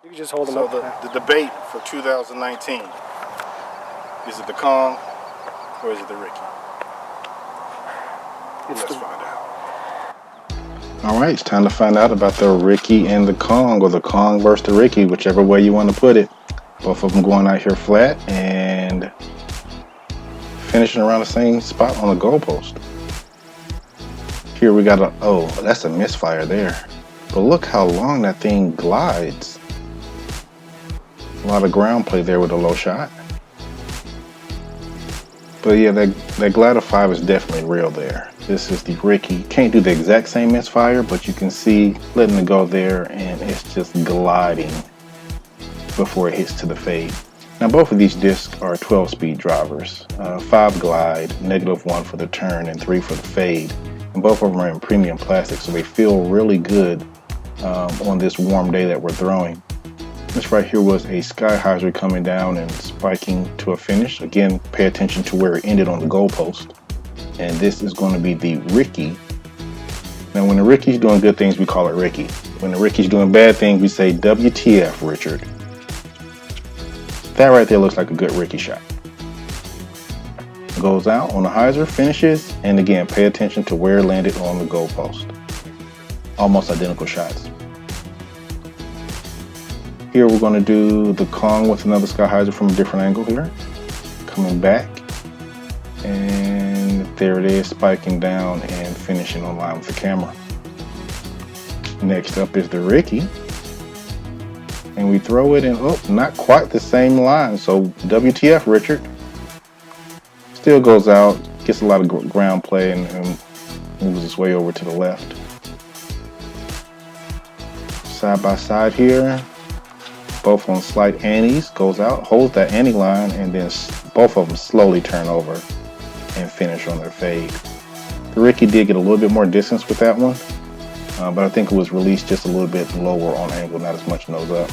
You can just hold them So up. the debate for 2019, is it the Kong or is it the Ricky? Let's find out. All right, it's time to find out about the Ricky and the Kong, or the Kong versus the Ricky, whichever way you want to put it. Both of them going out here flat and finishing around the same spot on the goalpost. Here we got oh, that's a misfire there. But look how long that thing glides. A lot of ground play there with a low shot. But yeah, that glide of 5 is definitely real there. This is the Ricky. Can't do the exact same misfire, but you can see letting it go there, and it's just gliding before it hits to the fade. Now both of these discs are 12-speed drivers. 5 glide, -1 for the turn, and 3 for the fade. And both of them are in premium plastic, so they feel really good on this warm day that we're throwing. This right here was a sky hyzer coming down and spiking to a finish. Again, pay attention to where it ended on the goalpost. And this is going to be the Ricky. Now when the Ricky's doing good things, we call it Ricky. When the Ricky's doing bad things, we say WTF, Richard. That right there looks like a good Ricky shot. Goes out on the hyzer, finishes, and again, pay attention to where it landed on the goalpost. Almost identical shots. Here we're going to do the Kong with another sky hyzer from a different angle here. Coming back, and there it is, spiking down and finishing on line with the camera. Next up is the Ricky. And we throw it in, oh, not quite the same line, so WTF, Richard. Still goes out, gets a lot of ground play, and moves its way over to the left. Side by side here, both on slight antes, goes out, holds that ante line, and then both of them slowly turn over and finish on their fade. The Ricky did get a little bit more distance with that one, but I think it was released just a little bit lower on angle, not as much nose up.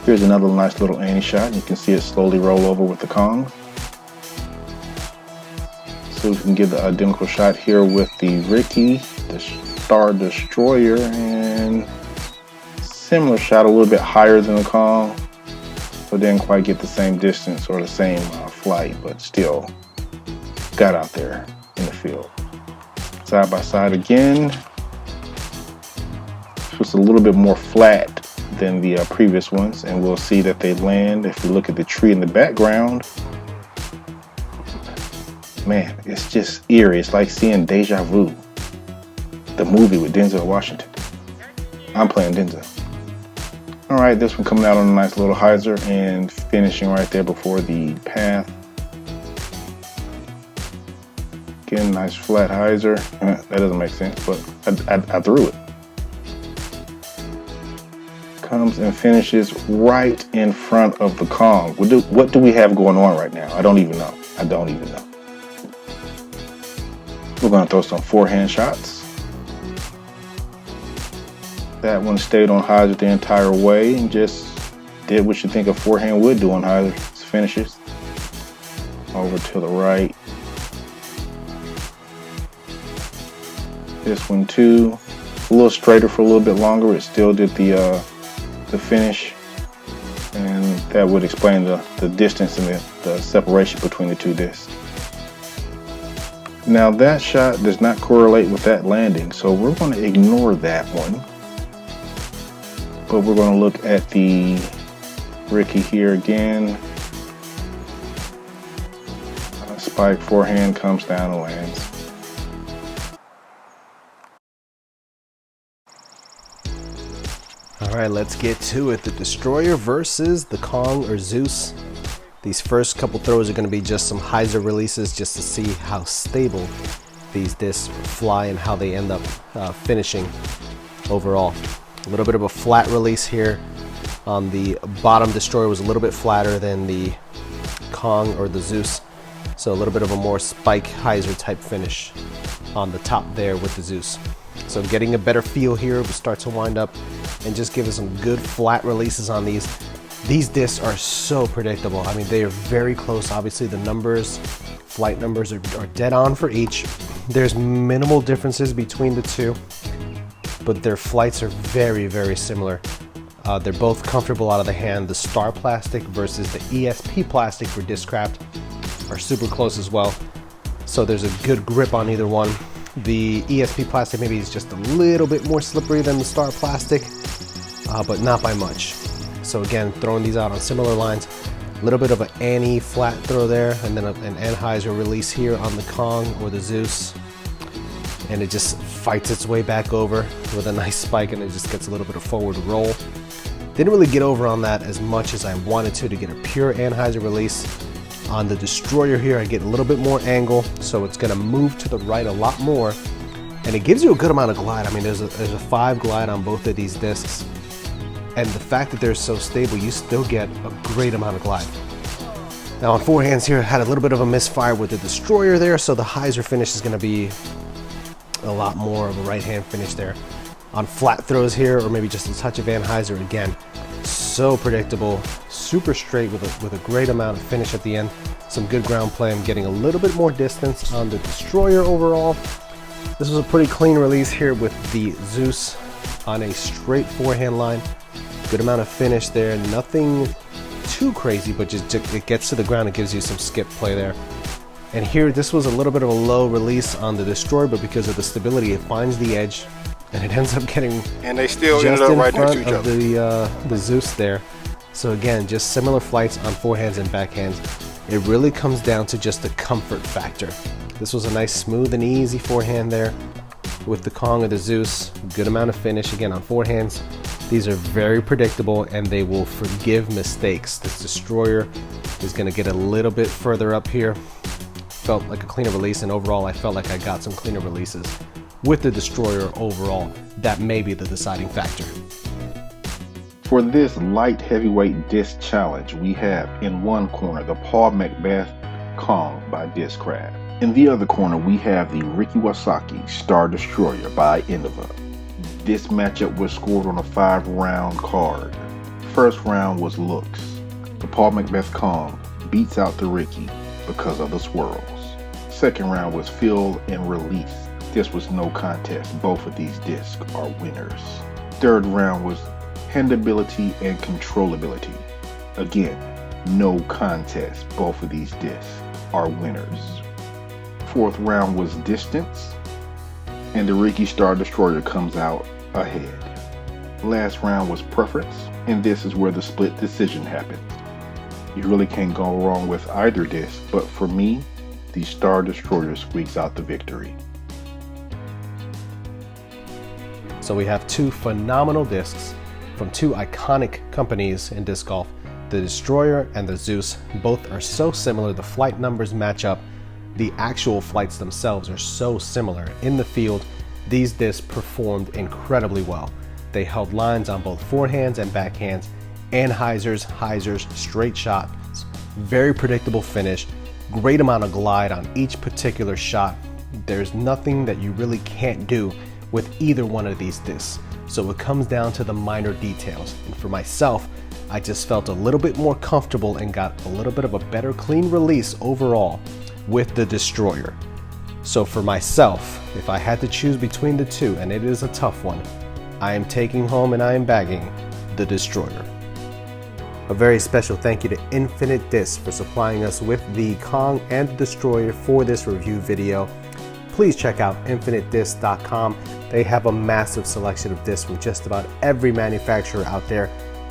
Here's another nice little ante shot. You can see it slowly roll over with the Kong. So we can get the identical shot here with the Ricky, the Star Destroyer, and similar shot, a little bit higher than the Kong, but didn't quite get the same distance or the same flight, but still got out there in the field. Side by side again. It's a little bit more flat than the previous ones, and we'll see that they land. If you look at the tree in the background, man, it's just eerie. It's like seeing Deja Vu, the movie with Denzel Washington. I'm playing Denzel. All right, this one coming out on a nice little hyzer and finishing right there before the path. Again, nice flat hyzer. That doesn't make sense, but I threw it. Comes and finishes right in front of the Kong. What do we have going on right now? I don't even know. I don't even know. We're going to throw some forehand shots. That one stayed on hyzer the entire way and just did what you think a forehand would do on hyzer. Finishes over to the right. This one too, a little straighter for a little bit longer. It still did the finish, and that would explain the distance and the separation between the two discs. Now that shot does not correlate with that landing, so we're going to ignore that one. But we're going to look at the Ricky here again. Spike forehand comes down and lands. All right, let's get to it. The Destroyer versus the Kong or Zeus. These first couple throws are going to be just some hyzer releases just to see how stable these discs fly and how they end up finishing overall. A little bit of a flat release here on the bottom. Destroyer was a little bit flatter than the Kong or the Zeus, so a little bit of a more spike hyzer type finish on the top there with the Zeus. So getting a better feel here, we start to wind up and just give us some good flat releases on these. These discs are so predictable. I mean, they are very close. Obviously the numbers, flight numbers are dead on for each. There's minimal differences between the two, but their flights are very, very similar. They're both comfortable out of the hand. The Star plastic versus the ESP plastic for Discraft are super close as well. So there's a good grip on either one. The ESP plastic maybe is just a little bit more slippery than the Star plastic, but not by much. So again, throwing these out on similar lines. A little bit of an Annie flat throw there, and then an Anheuser release here on the Kong or the Zeus. And it just fights its way back over with a nice spike, and it just gets a little bit of forward roll. Didn't really get over on that as much as I wanted to get a pure Anheuser release. On the Destroyer here, I get a little bit more angle, so it's gonna move to the right a lot more. And it gives you a good amount of glide. I mean, there's a 5 glide on both of these discs. And the fact that they're so stable, you still get a great amount of glide. Now on forehands here, I had a little bit of a misfire with the Destroyer there, so the hyzer finish is gonna be a lot more of a right hand finish there. On flat throws here, or maybe just a touch of Anheuser, again, so predictable, super straight with a great amount of finish at the end. Some good ground play. I'm getting a little bit more distance on the Destroyer overall. This was a pretty clean release here with the Zeus on a straight forehand line. Good amount of finish there, nothing too crazy, but just it gets to the ground, it gives you some skip play there. And here, this was a little bit of a low release on the Destroyer, but because of the stability, it finds the edge, and it ends up getting and they still just ended up in right next front to each of other. the Zeus there. So again, just similar flights on forehands and backhands. It really comes down to just the comfort factor. This was a nice smooth and easy forehand there with the Kong or the Zeus. Good amount of finish again on forehands. These are very predictable and they will forgive mistakes. This Destroyer is going to get a little bit further up here. Felt like a cleaner release, and overall I felt like I got some cleaner releases with the Destroyer overall. That may be the deciding factor. For this light heavyweight disc challenge, we have in one corner the Paul Macbeth Kong by Discraft. In the other corner, we have the Ricky Wasaki Star Destroyer by Innova. This matchup was scored on a 5-round card. First round was looks. The Paul Macbeth Kong beats out the Ricky because of the swirls. Second round was fill and release. This was no contest. Both of these discs are winners. Third round was handability and controllability. Again, no contest. Both of these discs are winners. Fourth round was distance, and the Ricky Star Destroyer comes out ahead. Last round was preference, and this is where the split decision happens. You really can't go wrong with either disc, but for me, the Star Destroyer squeaks out the victory. So we have two phenomenal discs from two iconic companies in disc golf. The Destroyer and the Zeus both are so similar. The flight numbers match up. The actual flights themselves are so similar. In the field, these discs performed incredibly well. They held lines on both forehands and backhands, Anheisers, hyzers, straight shots, very predictable finish, great amount of glide on each particular shot. There's nothing that you really can't do with either one of these discs. So it comes down to the minor details. And for myself, I just felt a little bit more comfortable and got a little bit of a better clean release overall with the Destroyer. So for myself, if I had to choose between the two, and it is a tough one, I am taking home and I am bagging the Destroyer. A very special thank you to Infinite Discs for supplying us with the Kong and the Destroyer for this review video. Please check out infinitediscs.com. They have a massive selection of discs from just about every manufacturer out there.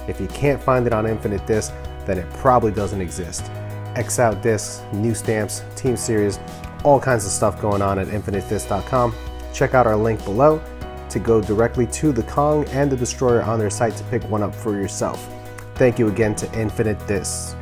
If you can't find it on Infinite Discs, then it probably doesn't exist. X-Out discs, new stamps, team series, all kinds of stuff going on at infinitediscs.com. Check out our link below to go directly to the Kong and the Destroyer on their site to pick one up for yourself. Thank you again to Infinite Discs.